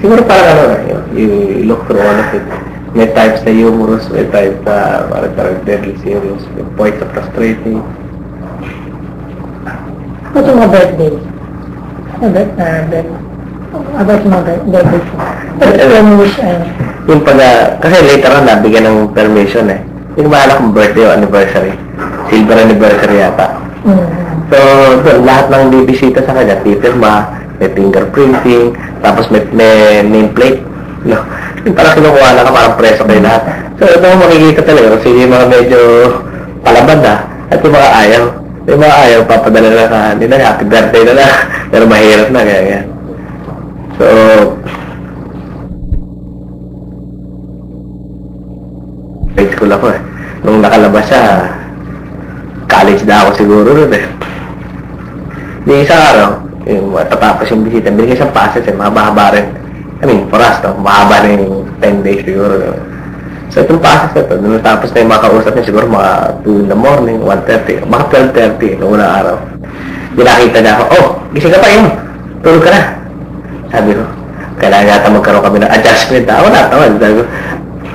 Siguro parang ano na, you look through all of it. May types na humorous, may types na parang deadly serious, may points of frustrating. What's your birthday? About mga birthday ko. Pero wish Yung pala, kasi later on nabigyan ng permission eh. Yung mahala kong birthday o anniversary. Silver anniversary yata. So, doon, lahat ng bibisita sa kanya, pipirma, may fingerprinting, tapos may nameplate. No? Yung parang kinukuha na ka, parang preso kayo lahat. So, ito mo makikita talaga kung sino yung mga medyo palaban na, at yung mga ayaw. Yung mga ayaw, papadala na ka, hindi na, happy birthday na na, pero mahirap na, ganyan. So, grade school ako eh. Nung nakalabas siya, college na ako siguro rin eh. Di isang araw, yung tatapos yung bisita, binigay siyang passes eh, mahaba-haba rin. I mean, for us, no? Mahaba rin yung 10 days siguro. So, itong passes na ito, nung natapos na yung mga kausap niya, siguro mga 2 in the morning, 1:30, mga 12:30, noong unang araw. Binakita niya ako, oh, gising ka pa yun, tulog ka na. Sabi ko, kailangan yata magkaroon kami ng adjustment. Wala naman, sabi ko,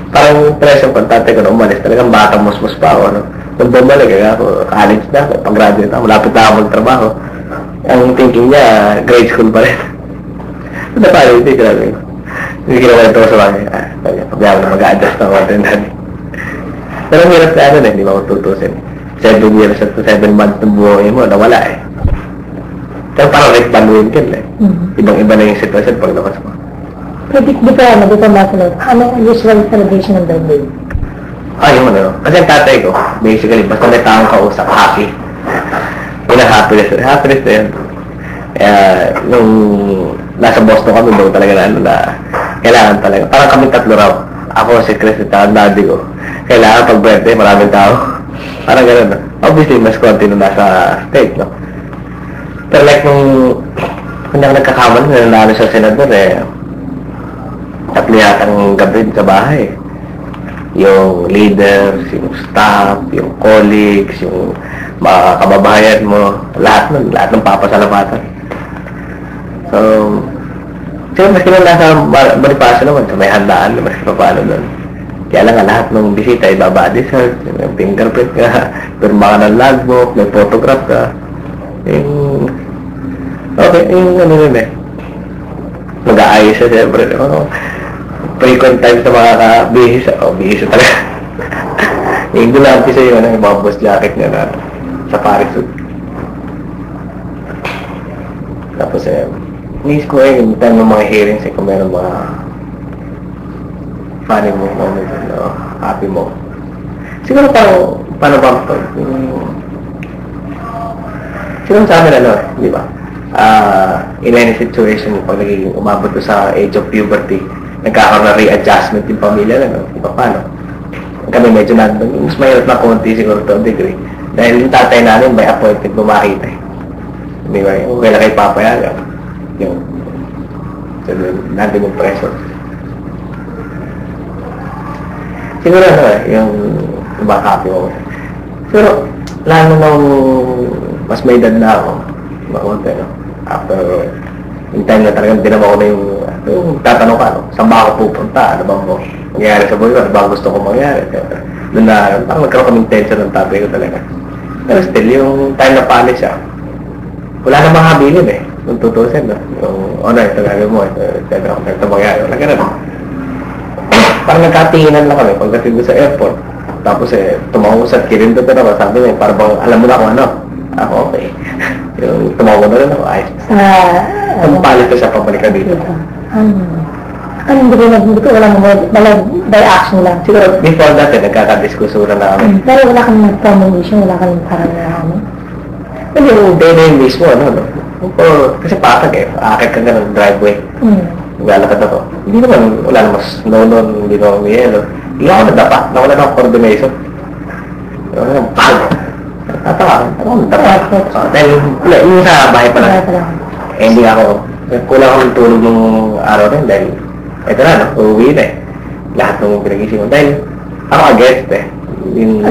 parang presyo ko, tatay ko na umalis, talagang batang musmus pa ako, no? Nung bumalik, ako, college na ako, pag-graduate ako, malapit na ako magtrabaho. Ang thinking niya, grade school pa rin. Ano pa rin, hindi grabe ko. Hindi ginawa ito sa bagay. Pagyawa na mag-a-adjust na ako rin natin. Pero ang hirap na ano na, hindi mo tutusin. 7 years at 7 months ng buhay mo, nawala eh. Pero parang Rick Van Winkle eh. Ibang-iba na yung sitwasyon pag lakas mo. Pero di pa masunod. Ano ang usual celebration ng birthday? Yung ano. Kasi ang tatay ko, basically, basta may taong kausap, happy. Yun ang happiness. Happiness na yun. Kaya, nung nasa Boston kami, doon talaga na ano na, kailangan talaga. Parang kami tatlo raw. Ako, si Chris, at ang daddy ko. Kailangan pag birthday, maraming tao. Parang gano'n. Obviously, mas konti nung nasa state, no? Pero like nung kanyang nagkakaman, nanalo sa senador eh, tatlo yatang gabi sa bahay. Yung leaders, yung staff, yung colleagues, yung mga kababayan mo, lahat ng papasalamatan. So, siguro maski nung nasa Bonifacio naman, so may handaan, maski pa paano nun. Kaya lang lahat ng bisita, ibaba dessert, may fingerprint ka, pirma ka ng logbook, may photograph ka. Yung, okay, yung ano nun eh. Mag-aayos siya, siyempre. Frequent time sa mga bihis. Bihis talaga. Yung dulanti sa yung mga boss jacket niya na safari suit. Tapos miss ko yung time ng mga hearings kung meron mga funny mo, happy mo. Siguro paano ba ito? Siguro sa amin di ba? In any situation, pag nagiging umabot ko sa age of puberty, nagkakaroon na readjustment yung pamilya na, di ba paano? Kami medyo mas mahirap na konti siguro to a degree. Dahil yung tatay namin may appointment bumakita eh. Di ba? Yung kailan kay papayagan. Yung nandun yung pressure. Siguro yung happy mo. Pero lalo nung mas may edad na ako, makunti, no? After yung time na talagang dinawa ko na yung tatanong ka, saan ba ako pupunta? Ano bang mangyayari sa buhay ko? Ano bang gusto ko mangyari? Doon na, parang magkaroon kaming tension ng tatay ko talaga. Pero still, yung time na palis siya, wala namang habilin eh. Nung tutusin, no? Yung honor, ito gagawin mo, ito mangyayari. Wala ganun. Parang nagkatinginan lang kami pagdating ko sa airport. Tapos tumangusat, kirinto ko na sabi niya, parang bang alam mo na kung ano. Ako, okay. Yung tumawag na rin ako, ayos. Ang palit ko siya pabalik ka dito. Hindi ko walang by action lang. Siguro, before that, nagkakadiskusura na kami. Pero wala kang nag-promotion, wala kang parang namin. Hindi, yung day na yung mismo, ano. Kasi patag eh, akit ka ng driveway. Naglalakad ako. Hindi naman, wala naman noon, hindi naman may yelo. Hindi ako nadapa, nawala na ako coordination. Tatawa, dahil yung sa bahay pa lang. Hindi ako, kulang ako ng tulog ng araw rin dahil ito na, no, uuwi na eh. Lahat ng pinagising mo. Dahil ako against eh. Yung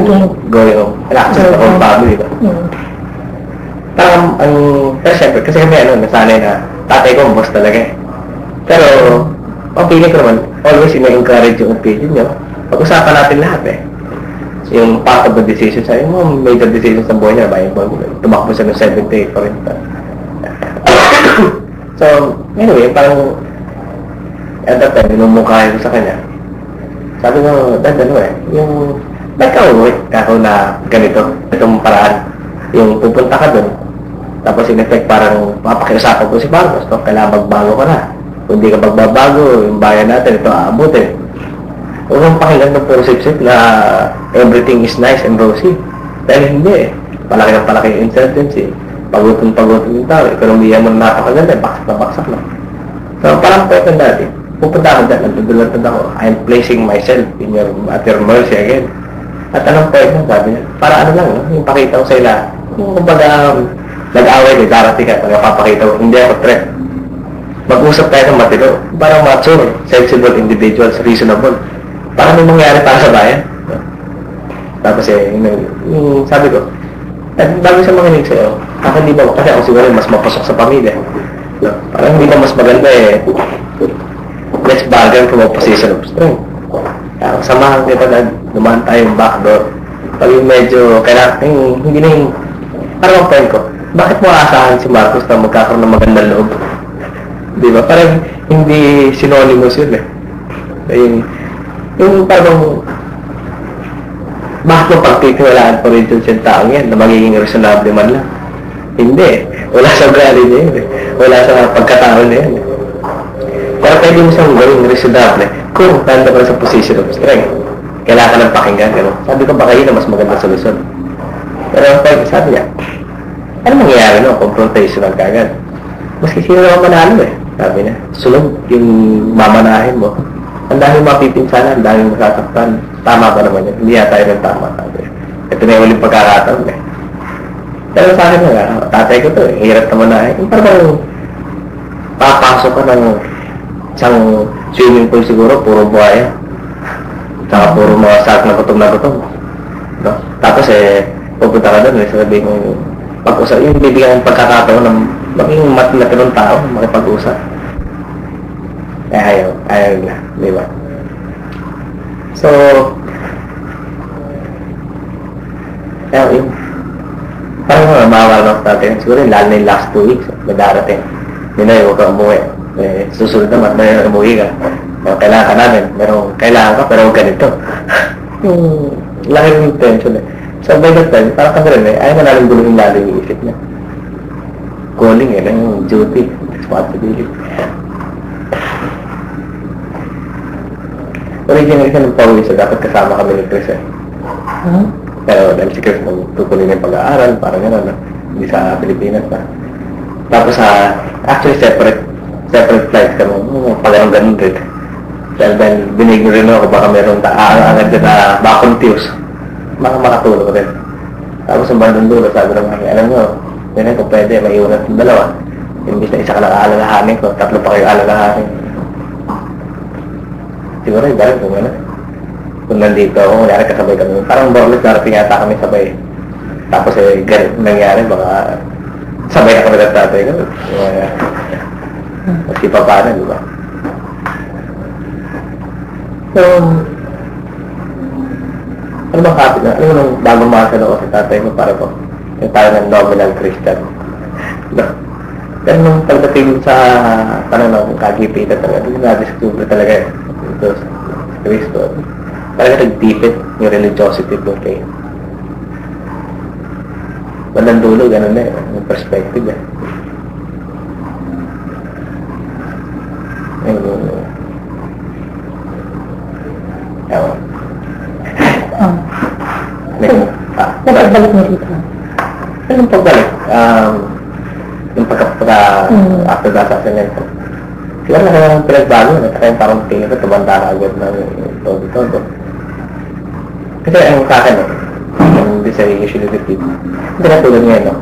going home. Relax sa akong family, diba? Parang, pero syempre, kasi kami nasanay na tatay ko, boss talaga eh. Pero, ang feeling ko naman, always ina-encourage yung opinion nyo. Pag-usapan natin lahat eh. Yung part of the decision sa yung mga major decisions sa buhay niya, ba? Yung tumakbo siya ng 78 pa rin. So, anyway, parang at that time, minumukhahin ko sa kanya. Sabi ko, dad, ano eh, yung ba't ka uwi? Ako na ganito, itong paraan. Yung pupunta ka dun, tapos in effect parang mapakiusapan ko si Marcos, no? Kailangan magbago ka na. Kung hindi ka magbabago, yung bayan natin, ito aabutin. Huwag kang pakinggan ng puro sip-sip na everything is nice and rosy. Dahil hindi eh. Palaki ng palaki yung insurgency. Pagutong yung tao. Ekonomiya mo na napakaganda, baksak na baksak na. So parang pwede dati. Pupunta ako dyan, nagdudulatan ako. I'm placing myself in your mercy again. At anong pwede na, sabi niya? Para ano lang, no? Yung pakita ko sa ila. Yung kumbaga, nag-away, darating ka, papakita ko, hindi ako threat. Mag-usap tayo ng matino. Parang mature, sensible individuals, reasonable. Para may mangyari para sa bayan. Tapos yung sabi ko, bago siya makinig sa'yo, ako hindi ba, kasi ako siguro mas mapasok sa pamilya. Parang hindi ba mas maganda eh, let's bargain from a position of strength. Kaya samahan kita na dumaan tayong backdoor. Pag yung medyo, kailangan, hindi na yung, parang ang point ko, bakit mo aasahan si Marcos na magkakaroon ng magandang loob? Di ba? Parang hindi synonymous yun eh. Yung parang, bakit mo pagtitiwalaan pa rin yung taong yan na magiging reasonable man lang? Hindi. Wala sa ugali niya yun eh. Wala sa pagkatao niya yun eh. Pero pwede mo siyang gawing reasonable kung nando ka sa position of strength. Kailangan ka ng pakinggan. Gano? Sabi ko baka yun ang mas maganda solusyon. Pero sabi niya, ano mangyayari no? Confrontational kagad. Maski sino naman manalo eh. Sabi niya, sunod yung mamanahin mo. Ang dami mapipinsanan, ang dami masasaktan. Tama ba naman yun? Hindi yata yun ang tama. Sabi. Ito na yung uling pagkakataon eh. Pero sa akin nga, tatay ko to eh. Hirap naman na eh. Parang papasok ka ng isang swimming pool siguro, puro buhaya. Tsaka puro mga sak na gutom. No? Tapos eh, pupunta ka doon eh. Sabi mo, pag-usap, yung bibigyan ng pagkakataon ng maging matinong tao, makipag-usap. Eh, ayaw na, di ba? So, yun. Parang mga mawawala sa natin. Siguro lalo na yung last 2 weeks, madarating. Yun na yung huwag ka umuwi. Eh, susunod naman, may umuwi ka. Kailangan ka namin. Kailangan ka, pero huwag ganito. Yung laki ng intention eh. So, by that time, parang kasi rin eh, ayaw na namin guluhin lalo yung isip niya. Calling eh, lang yung duty, responsibility. Originally siya ng Pauwi, so dapat kasama kami ni Chris eh. Pero dahil si Chris magtutuloy ng pag-aaral, parang gano'n na, hindi sa Pilipinas na. Tapos actually separate flights kami, parang ganun rin. Dahil binigyan rin ako, baka meron aangat dyan na baka confuse. Baka makatulog rin. Tapos ang bandang dulo, sabi lang kami, alam nyo, yun kung pwede, may iunat ng dalawa. Imbis na isa ka lang aalalahanin ko, 3 pa kayo aalalahanin. Siguro iba rin kung gano'n. Kung nandito ako, kunyari kasabay kami. Parang borlet narating yata kami sabay. Tapos ganun nangyari, baka sabay na kami ng tatay ko. Kasi pa paano, di ba? So, ano bang kapit na? Ano nung bagong makasal ako sa tatay ko para po? Yung tayo ng nominal Christian. No? Pero nung pagdating sa pananaw ng kagipitan talaga, na-discover talaga ito sa Cristo. Talaga nag-deepen yung religiosity ko kayo. Bandang dulo, ganun na yung perspective eh. Ewan. Pagbalik mo dito? Anong pagbalik? Yung after the assassination. Siguro na kaya pinagbago na kaya parang tingin ko tumanda ka agad na todo. Kasi ang sa akin hindi sa usually repeat. Hindi na tulad ngayon, no?